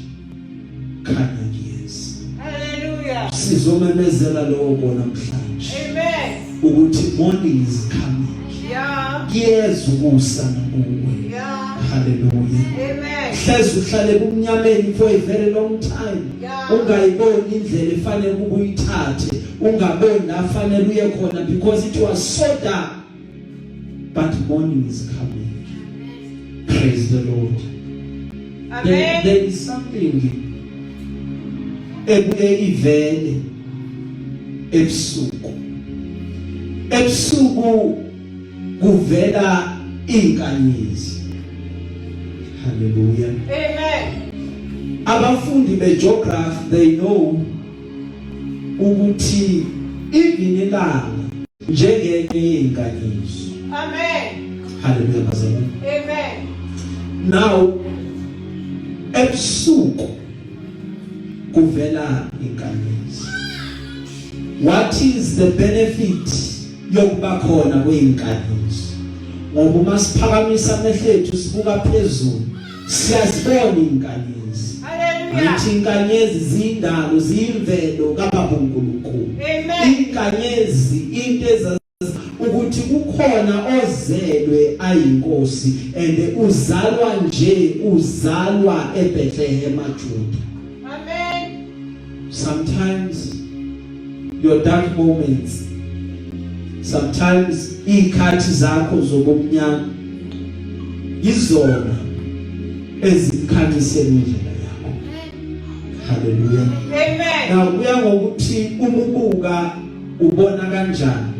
khanya kuyeza. Hallelujah. Sizomemezela lokho namhlanje. Amen. Ukuthi morning is coming. Yeah. Kuyeza ukusana kuwe. Yeah. Hallelujah. Amen. Hlezi uhlale kumnyameni for a very long time. Yeah. Ungayiboni indlela efanele ukuyithathe, ungaboni la fanele uye khona because it was so dark. But morning is coming. Praise the Lord. Amen. There is something ivele ebusuku. Ebusuku kuvela inkanyezi. Hallelujah. Amen. Abafundi begeography they know ukuthi even ilanga njengenye yezinkanyezi. Amen. Hallelujah bazalwane. Amen. Now ebusuku kuvela inkanyezi. What is the benefit yokuba khona kwezinkanyezi? Ngoba uma siphakamisa amehlo ethu sibuka phezulu siyazibona izinkanyezi. Hallelujah. Ithi izinkanyezi zindalo ziyimvelo kaBabuNkulunkulu. Amen. Izinkanyezi into ezazi ukuthi kukhona ozelwe ayinkosi and uzalwa eBethlehem eJuda. Amen. Sometimes your dark moments, sometimes ikhathi zakho zobumnyama izona ezikhanyisela indlela yakho. Hallelujah. Amen. Now kuya ngokuthi umubuka ubona kanjani.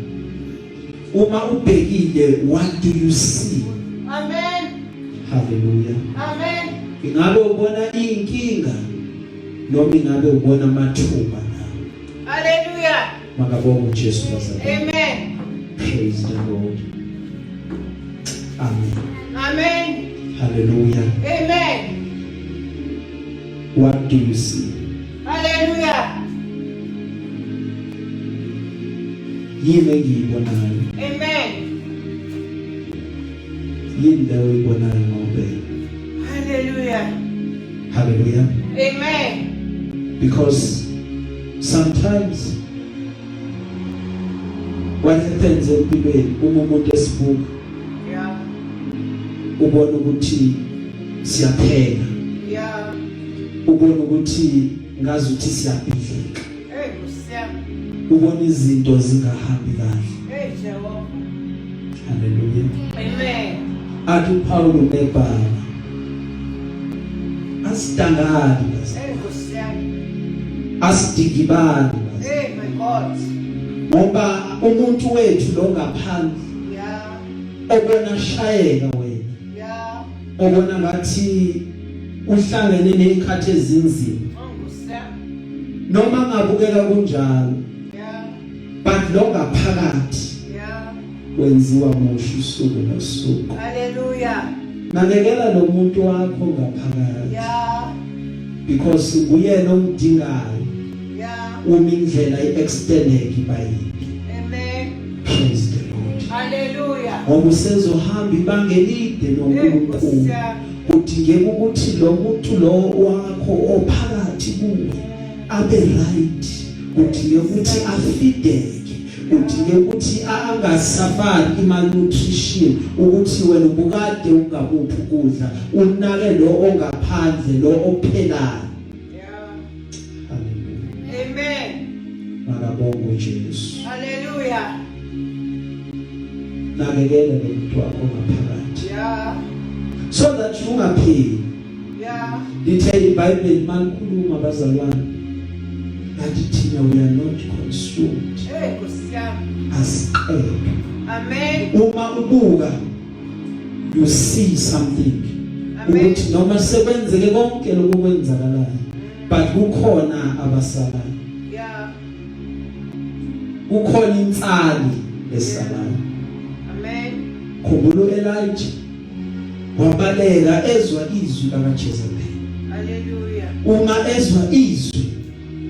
Uma ubhekile, what do you see? Amen. Hallelujah. Amen. Ingabe ubona inkinga noma ingabe ubona amathuba na? Hallelujah. Makabonga uJesu bazalwane. Amen. Praise the Lord. Amen. Amen. Hallelujah. Amen. What do you see? Hallelujah. Yini engiyibonayo? Amen. Yini leyo oyibonayo ngobheke? Hallelujah. Hallelujah. Amen. Because sometimes what happens empilweni uma umuntu esibuka Yeah. ubona ukuthi siyaphela, Yeah. ubona ukuthi ngazi ukuthi siyabhidlika, Hey, Lucia. ubona izinto zingahambi kahle. Hey, Jehovah. Hallelujah. Amen. Athi uPawulu nebhala asidangali, Hey, Lucia. asidikibali, Hey, my God. ngoba umuntu wethu lo ngaphandle Yeah. obona shayeka wena, Yeah. obona ngathi uhlangene nezikhathi ezinzima Oh, Lucia. noma ngabukeka kunjalo, Yeah. but lo ngaphakathi Yeah. wenziwa musho usuku nosuku. Hallelujah. Nakekela lo muntu wakho ngaphakathi Yeah. because nguyena omdingayo Yeah. uma indlela iextended bayiphi. Amen. Praise the Lord. Hallelujah. Ngoba usezohamba ibanga elide Hey, noNkulunkulu, Lucia. kudingeka ukuthi lo muntu lo wakho ophakathi kuwe abe right, kudingeka ukuthi afideke, kudingeka ukuthi angasafari malnutrition, ukuthi wena ubukade ungabuphi ukudla, unake lo ongaphandle, lo ophelayo. Yeah. Hallelujah. Amen. Makabonga uJesu. Hallelujah. Nakekela lo muntu wakho ngaphakathi Yeah. so that ungapheli. Yeah. Lithe iBhayibheli malikhuluma bazalwane ngathi thina we are not consumed, Hey, Lucia. asiqedwe. Amen. Uma ubuka you see something, Amen. ukuthi noma sekwenzeke konke lokho kwenzakalayo but kukhona abasalayo, Yeah. kukhona insali esalayo. Amen. Khumbula Elijah wabaleka ezwa izwi lakaJezebeli. Hallelujah. Uma ezwa izwi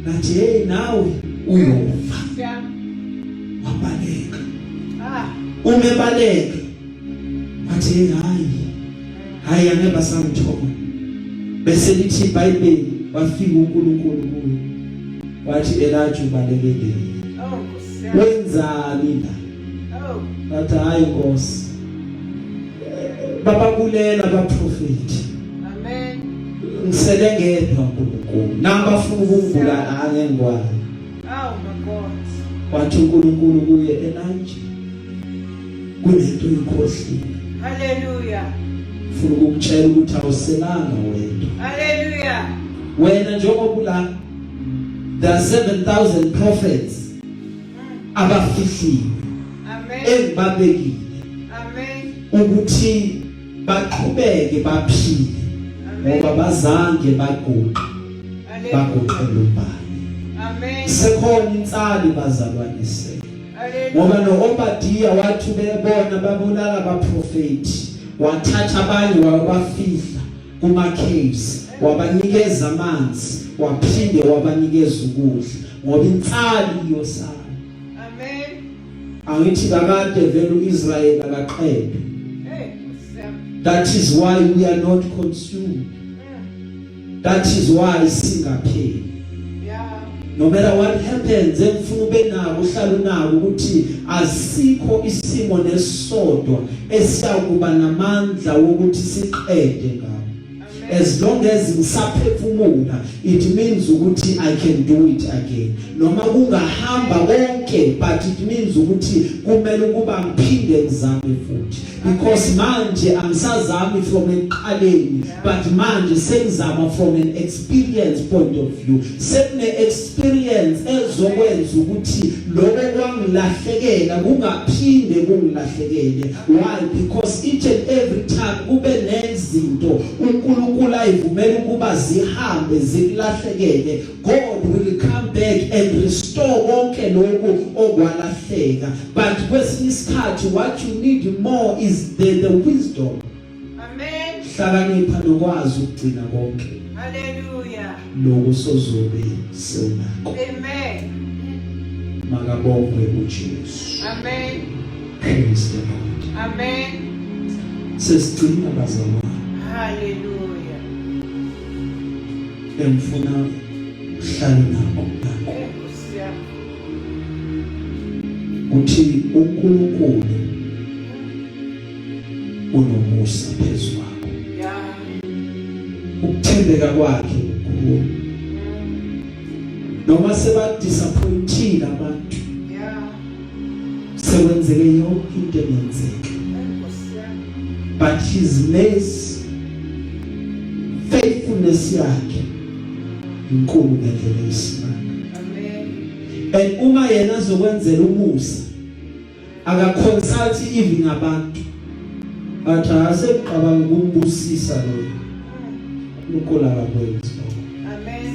lathi hey nawe uyofa, Yeah. wabaleka. Ah. Uma ebaleka wathi hey hayi angeke basamthola. Bese lithi iBhayibheli wafika uNkulunkulu kuye wathi Elijah ubalekele, Oh, Lucia. wenzani la? Oh. Wathi hayi Nkosi, bababulela abaprofeti Amen. ngisele ngedwa uNkulunkulu namba ufuna ukungibulala angengwane Oh my God. wathi uNkulunkulu kuye Elijah kunento ikhohlile Hallelujah. ufuna ukutshela ukuthi awuselanga wedwa Hallelujah. wena njengoba la there are 7,000 prophets abafihliwe Amen. engibabekile Amen. ukuthi baqhubeke baphile ngoba bazange baguqa baguqela ubani Amen. sekhona insali bazalwane se Hallelujah. ngoba noObadiya wathi bebona babulala abaprofeti wathatha abanye wabafihla kuma caves wabanikeza amanzi waphinde wabanikeza ukudla ngoba insali iyosala Amen. angithi kakade vele uIsrael akaqedwe Hey. that is why we are not consumed that is why singapheli Yeah. no matter what happens emfuna ube nawo uhlala nawo ukuthi asikho isimo nesodwa esiyakuba namandla wokuthi siqede ngabo as long as ngisaphefumula it means ukuthi I can do it again noma kungahamba konke but it means ukuthi kumele ukuba ngiphinde ngizame futhi because manje angisazami from eqaleni but manje sengizama from an experience point of view sekune experience ezokwenza ukuthi lokho kwangilahlekela kungaphinde kungilahlekele why because each and every time kube nezinto uNkulunkulu ayivumela ukuba zihambe zilahlekele God will come back and restore konke lokho okwalahleka but kwesinye isikhathi what you need more is the wisdom Amen. hlakanipha nokwazi ukugcina konke Hallelujah. lokho sozobe senakho Amen. makabongwe uJesu Amen. praise the Lord Amen. sesigcina bazalwane Hallelujah. emfuna hlala nako Hallelujah. uthi uNkulunkulu unomusa phezulu kwakho Yeah. ukuthembeka kwakhe ukukhulu noma seba disappointed abantu Yeah. sekwenzeke yonke into engenzeka Hallelujah. but his mercy faithfulness yakhe inkulu ngendlela esimanga Amen. and uma yena azokwenzela umusa akaconsult even abantu athi asebqabanga ukumbusisa lo uNkulunkulu akakwenzi Amen.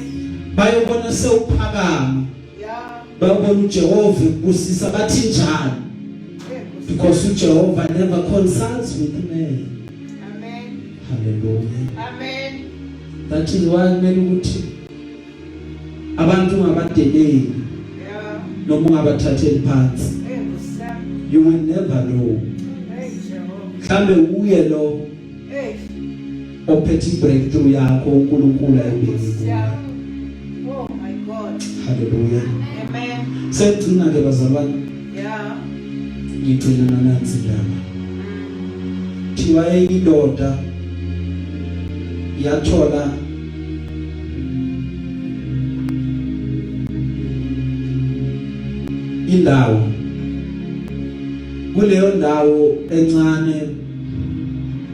bayobona sewuphakama Yeah. bayobona uJehova ubusisa bathi njani because uJehova never consults with man Amen. hallelujah Amen. that is why kumele ukuthi abantu ngabadeleli Yeah. noma ungabathatheli phansi Hallelujah. you will never know Hey, Jehovah. mhlambe uye lo Hey. ophethe breakthrough yakho uNkulunkulu ayibekile Hallelujah. Oh my God. hallelujah Amen. segcina ke bazalwane Yeah. ngithunyana nansi ndaba thiwa eyindoda yathola indawo kuleyo ndawo encane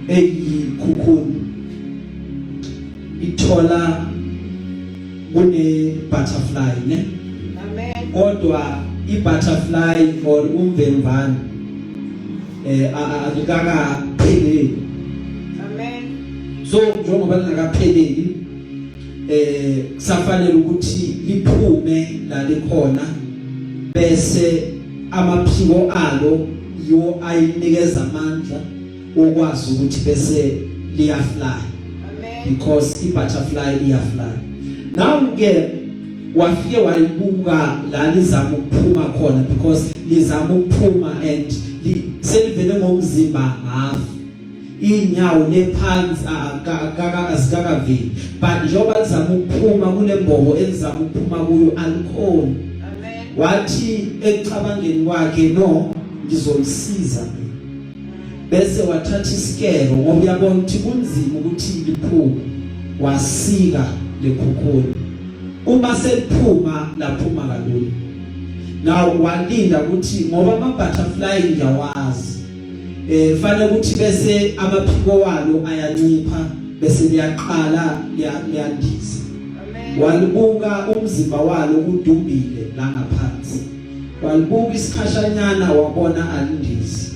eyikhukhuni ithola kune butterfly ne Amen. kodwa ibutterfly or umvemvane akakapheleli Amen. so njengoba lingakapheleli kusafanele ukuthi liphume la likhona bese amaphiko alo yo ayinikeza amandla okwazi ukuthi bese liyafly Amen. because ibutterfly iyafly now ke wafike wayibuka la lizama ukuphuma khona because lizama ukuphuma and selivele ngomzimba half inyawo lephansi azikakaveli but njengoba lizama ukuphuma kule mbobo elizama ukuphuma kuyo alikhona Amen. wathi ecabangeni kwakhe no ngizomsiza mina bese wathatha isikelo ngoba uyabona ukuthi kunzima ukuthi liphume wasika lekhukhula uma seliphuma laphuma kalula now walinda ukuthi ngoba ama butterfly ngiyawazi fanele ukuthi bese amaphiko walo ayancipha bese liyaqala liyandisa walibuka umzimba walo udumbile la ngaphansi walibuka isikhashanyana wabona alindisi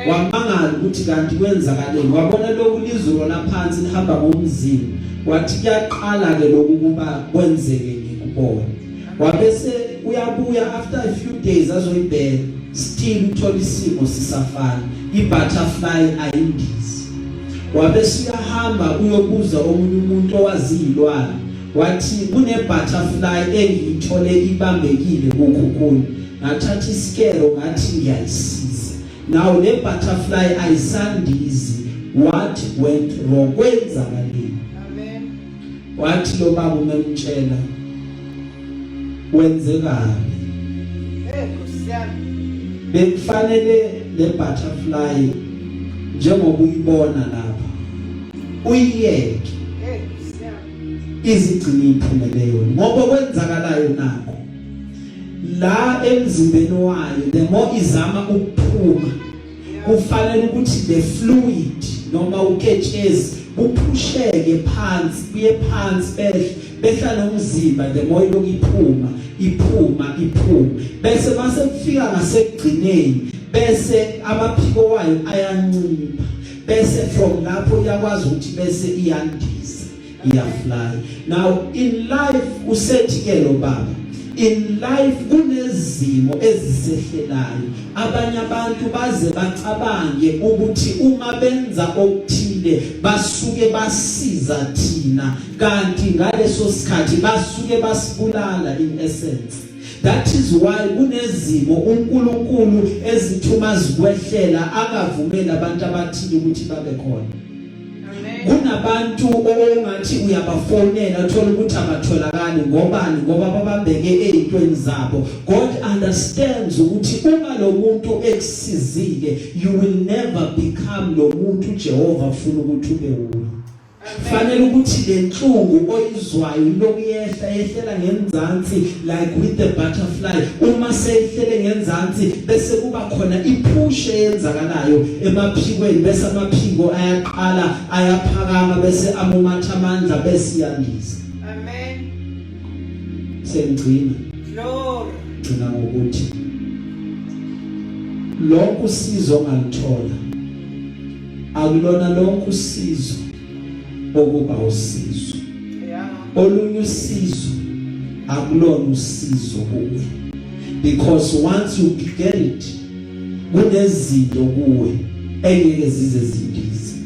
wamangala ukuthi kanti kwenzakaleni wabona lokhu lizulu laphansi lihamba ngomzimba wathi kuyaqala ke lokhu kuba kwenzeke ngikubona wabese uyabuya after a few days azoyibheka still uthola isimo sisafana ibutterfly ayindisi wabese uyahamba uyobuza omunye umuntu owazilwana wathi kune butterfly engiyithole ibambekile kukhukhulu ngathatha isikelo ngathi ngiyayisiza now le butterfly ayisandizi what went wrong kwenzakaleni amen wathi lo baba umemtshela wenzekani kusiyami bekufanele le butterfly njengoba uyibona lapha uyiyeke izigcina iphumelele ngoba kwenzakalayo nakho la emzimbeni wayo the more izama ukuphuma kufanele ukuthi the fluid noma uketshezi uphusheke phansi kuye phansi behla nomzimba the more lokhu iphuma bese mase kufika ngasekugcineni bese amaphiko wayo ayancipha bese from lapho uyakwazi ukuthi bese iyandisa iyafly now in life usethi ke lo baba in life kunezimo ezisehlelayo abanye abantu baze bacabange ukuthi uma benza okuthile basuke basiza thina kanti ngaleso sikhathi basuke basibulala in essence that is why kunezimo uNkulunkulu ezithuma zikwehlela akavumela abantu abathile ukuthi babe khona kunabantu ongathi uyabafonela uthola ukuthi abatholakali ngoba babambeke ezintweni zabo God understands ukuthi uma lo muntu ekusizile you will never become lo muntu Jehova ufuna ukuthi ube wuye fanele ukuthi lenhlungu oyizwayo lokuyehla ngenzansi like with the butterfly uma seyihlele ngenzansi bese kuba khona ipush eyenzakalayo emaphikweni bese amaphiko ayaqala ayaphakama bese amumatha amandla bese yandisa amen sengcina glory ngina ngokuthi lokhu sizo ngalithola akulona lokhu sizo okuba usizo olunye usizo akulona usizo kuwe because once you get it kunezinto kuwe engeke zize zindize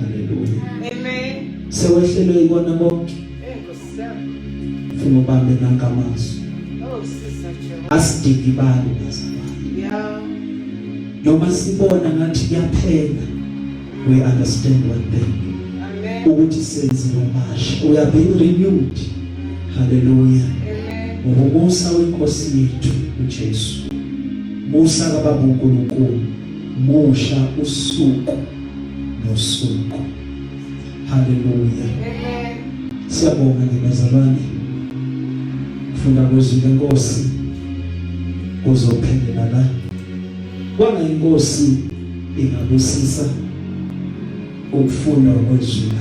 hallelujah amen sewehlelwe ikona bonke funa ubambe nankamazwi asidikibali bazalwane noma sibona ngathi kuyaphela we understand one thing ukuthi senziwa masha we are being renewed hallelujah ngomusa wenkosi yethu uJesu musa kababa uNkulunkulu musha usuku nosuku hallelujah siyabonga ngibazalwane ufuna kwezwi lenkosi uzophendela la kwanga inkosi ingabusisa ukufunda kwezwi